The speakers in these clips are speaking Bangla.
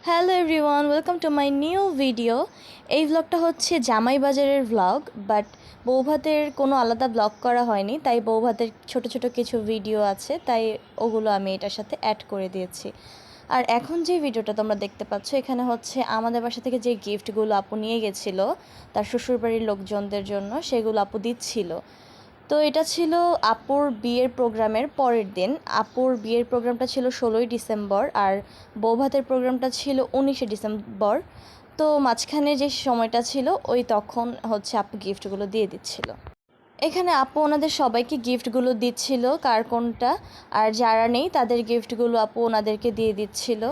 Hello everyone, welcome to my new video. এই ব্লগটা হচ্ছে জামাই বাজারের ব্লগ, বাট বৌভাতের কোনো আলাদা ব্লগ করা হয়নি, তাই বৌভাতের ছোট ছোট কিছু ভিডিও আছে, তাই ওগুলো আমি এটার সাথে অ্যাড করে দিয়েছি। আর এখন যে ভিডিওটা তোমরা দেখতে পাচ্ছ, এখানে হচ্ছে আমাদের বাসা থেকে যে গিফটগুলো আপু নিয়ে গেছিলো তার শ্বশুরবাড়ির লোকজনদের জন্য, সেগুলো আপু দিচ্ছিল। তো এটা ছিল আপুর বিয়ের প্রোগ্রামের পরের দিন। আপুর বিয়ের প্রোগ্রামটা ছিল 16ই ডিসেম্বর, আর বৌভাতের প্রোগ্রামটা ছিল 19শে ডিসেম্বর। তো মাঝখানে যে সময়টা ছিল ওই তখন হচ্ছে আপু গিফটগুলো দিয়ে দিচ্ছিল। এখানে আপু ওনাদের সবাইকে গিফটগুলো দিচ্ছিল, কার কোনটা, আর যারা নেই তাদের গিফটগুলো আপু ওনাদেরকে দিয়ে দিচ্ছিল।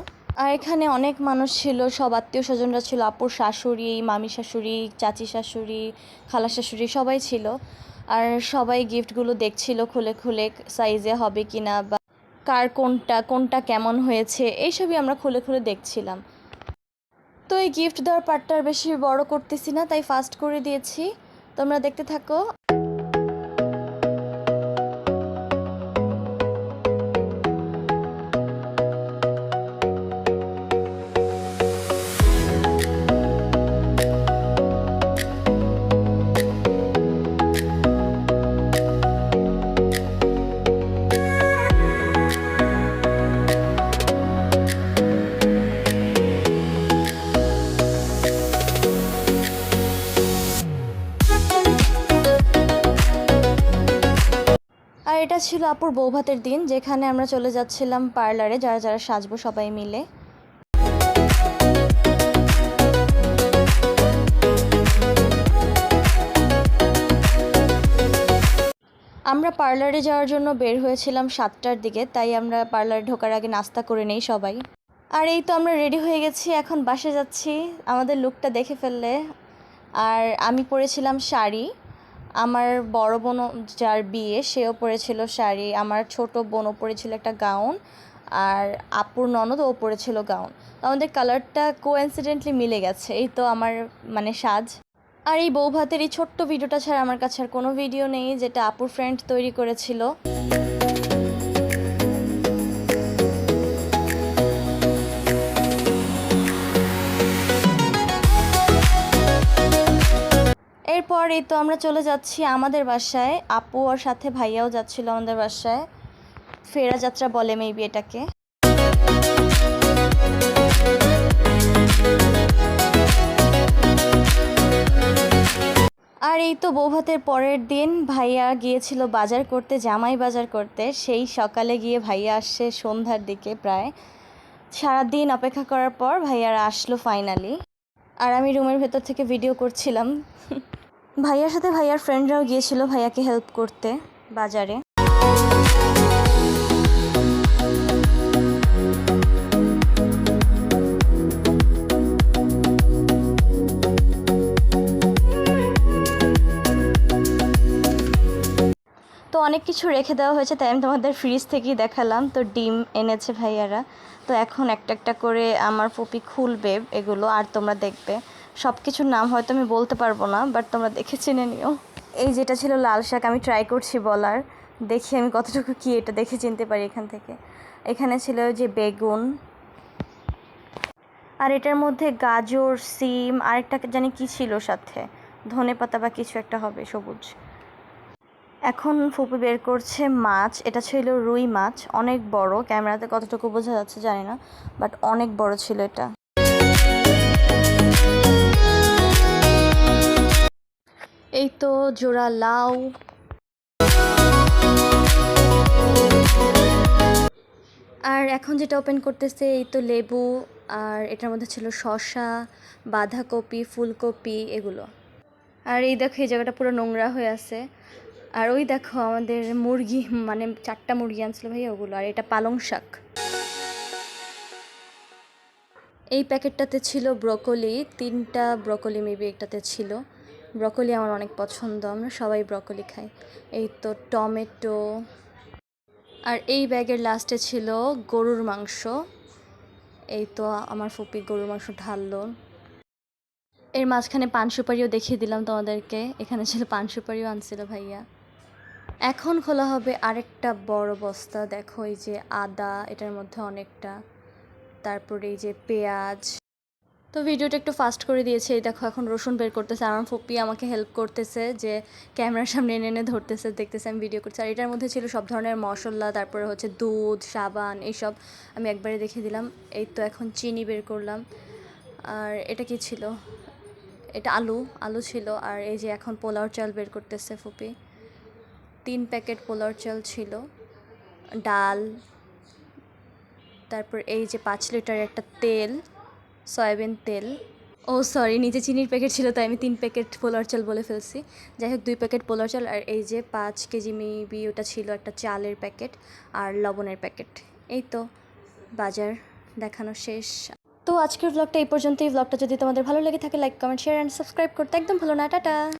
আর এখানে অনেক মানুষ ছিল, সব আত্মীয় স্বজনরা ছিল, আপুর শাশুড়ি, মামি শাশুড়ি, চাচি শাশুড়ি, খালা শাশুড়ি সবাই ছিল। আর সবাই গিফটগুলো দেখছিল খুলে খুলে, সাইজে হবে কি না, বা কার কোনটা কোনটা কেমন হয়েছে, এইসবই আমরা খুলে খুলে দেখছিলাম। তো এই গিফট দেওয়ার পার্টটা আর বেশি বড় করতেছি না, তাই ফাস্ট করে দিয়েছি। তোমরা দেখতে থাকো। আর এটা ছিল আপুর বৌভাতের দিন, যেখানে আমরা চলে যাচ্ছিলাম পার্লারে, যারা যারা সাজবো সবাই মিলে। আমরা পার্লারে যাওয়ার জন্য বের হয়েছিলাম 7টার দিকে, তাই আমরা পার্লারে ঢোকার আগে নাস্তা করে নেই সবাই। আর এই তো আমরা রেডি হয়ে গেছি, এখন বাসে যাচ্ছি। আমাদের লুকটা দেখে ফেললে। আর আমি পরেছিলাম শাড়ি, আমার বড় বোন যার বিয়ে সেও পরেছিল শাড়ি, আমার ছোট বোনও পরেছিল একটা গাউন, আর আপুর ননদ ও পরেছিল গাউন। আমাদের কালারটা কোইন্সিডেন্টলি মিলে গেছে। এই তো আমার সাজ। আর এই বৌভাতের এই ছোট্ট ভিডিওটা ছাড়া আমার কাছে আর কোনো ভিডিও নেই, যেটা আপুর ফ্রেন্ড তৈরি করেছিল। এরপর এই তো আমরা চলে যাচ্ছি আমাদের বাসায়। আপু ওর সাথে ভাইয়াও যাচ্ছিল আমাদের বাসায়। ফেরা যাত্রা বলে মেবি এটাকে। আর এই তো বৌভাতের পরের দিন ভাইয়া গিয়েছিল বাজার করতে, জামাই বাজার করতে। সেই সকালে গিয়ে ভাইয়া আসছে সন্ধ্যার দিকে প্রায়। সারাদিন অপেক্ষা করার পর ভাইয়ারা আসলো ফাইনালি। আর আমি রুমের ভেতর থেকে ভিডিও করছিলাম। ভাইয়ার সাথে ভাইয়ার ফ্রেন্ডরাও গিয়েছিল ভাইয়াকে হেল্প করতে বাজারে। তো অনেক কিছু রেখে দেওয়া হয়েছে, তাই আমি তোমাদের ফ্রিজ থেকেই দেখালাম। তো ডিম এনেছে ভাইয়ারা। তো এখন একটা একটা করে আমার ফুপি খুলবে এগুলো, আর তোমরা দেখবে। সব কিছুর নাম হয়তো আমি বলতে পারবো না, বাট তোমরা দেখে চিনে নিও। এই যেটা ছিল লাল শাক, আমি ট্রাই করছি বলার, দেখি আমি কতটুকু কি এটা দেখে চিনতে পারি এখান থেকে। এখানে ছিল যে বেগুন, আর এটার মধ্যে গাজর, সিম, আরেকটা জানি কি ছিল সাথে, ধনেপাতা বা কিছু একটা হবে সবুজ। এখন ফুপি বের করছে মাছ। এটা ছিল রুই মাছ, অনেক বড়। ক্যামেরাতে কতটুকু বোঝা যাচ্ছে জানি না, বাট অনেক বড় ছিল এটা। এই তো জোড়া লাউ। আর এখন যেটা ওপেন করতেছে, এই তো লেবু, আর এটার মধ্যে ছিল শসা, বাঁধাকপি, ফুলকপি এগুলো। আর এই দেখো এই জায়গাটা পুরো নোংরা হয়ে আছে। আর ওই দেখো আমাদের মুরগি, 4টা মুরগি আনছিল ভাই ওগুলো। আর এটা পালং শাক। এই প্যাকেটটাতে ছিল ব্রকলি, 3টা ব্রকলি মেবি এটাতে ছিল। ব্রকলি আমার অনেক পছন্দ, আমরা সবাই ব্রকলি খাই। এই তো টমেটো। আর এই ব্যাগের লাস্টে ছিল গরুর মাংস। এই তো আমার ফুপি গরুর মাংস ঢাললো। এর মাঝখানে পান সুপারিও দেখিয়ে দিলাম তোমাদেরকে। এখানে ছিল পান সুপারিও আনছিল ভাইয়া। এখন খোলা হবে আরেকটা বড় বস্তা। দেখো এই যে আদা, এটার মধ্যে অনেকটা। তারপরে এই যে পেঁয়াজ। তো ভিডিওটা একটু ফাস্ট করে দিয়েছে। এই দেখো এখন রসুন বের করতেছে, আমার ফুপি আমাকে হেল্প করতেছে, যে ক্যামেরার সামনে এনে এনে ধরতেছে, দেখতেছে আমি ভিডিও করছি। আর এটার মধ্যে ছিল সব ধরনের মশলা, তারপরে হচ্ছে দুধ, সাবান, এইসব আমি একবারে দেখিয়ে দিলাম। এই তো এখন চিনি বের করলাম। আর এটা কি ছিল, এটা আলু ছিল। আর এই যে এখন পোলাওর চাল বের করতেছে ফুপি, 3 প্যাকেট পোলাওর চাল ছিল, ডাল, তারপর এই যে 5 লিটার একটা তেল, সয়াবিন তেল। ও সরি, নিচে চিনির প্যাকেট ছিল তাই আমি 3 প্যাকেট পোলাওর চাল বলে ফেলছি। যাই হোক 2 প্যাকেট পোলাওর চাল। আর এই যে 5 কেজি মেবি ওটা ছিল একটা চালের প্যাকেট আর লবণের প্যাকেট। এই তো বাজার দেখানো শেষ। তো আজকের ব্লগটা এই পর্যন্তই। ব্লগটা যদি তোমাদের ভালো লেগে থাকে like comment share and subscribe করতে একদম ভুলো না। টাটা।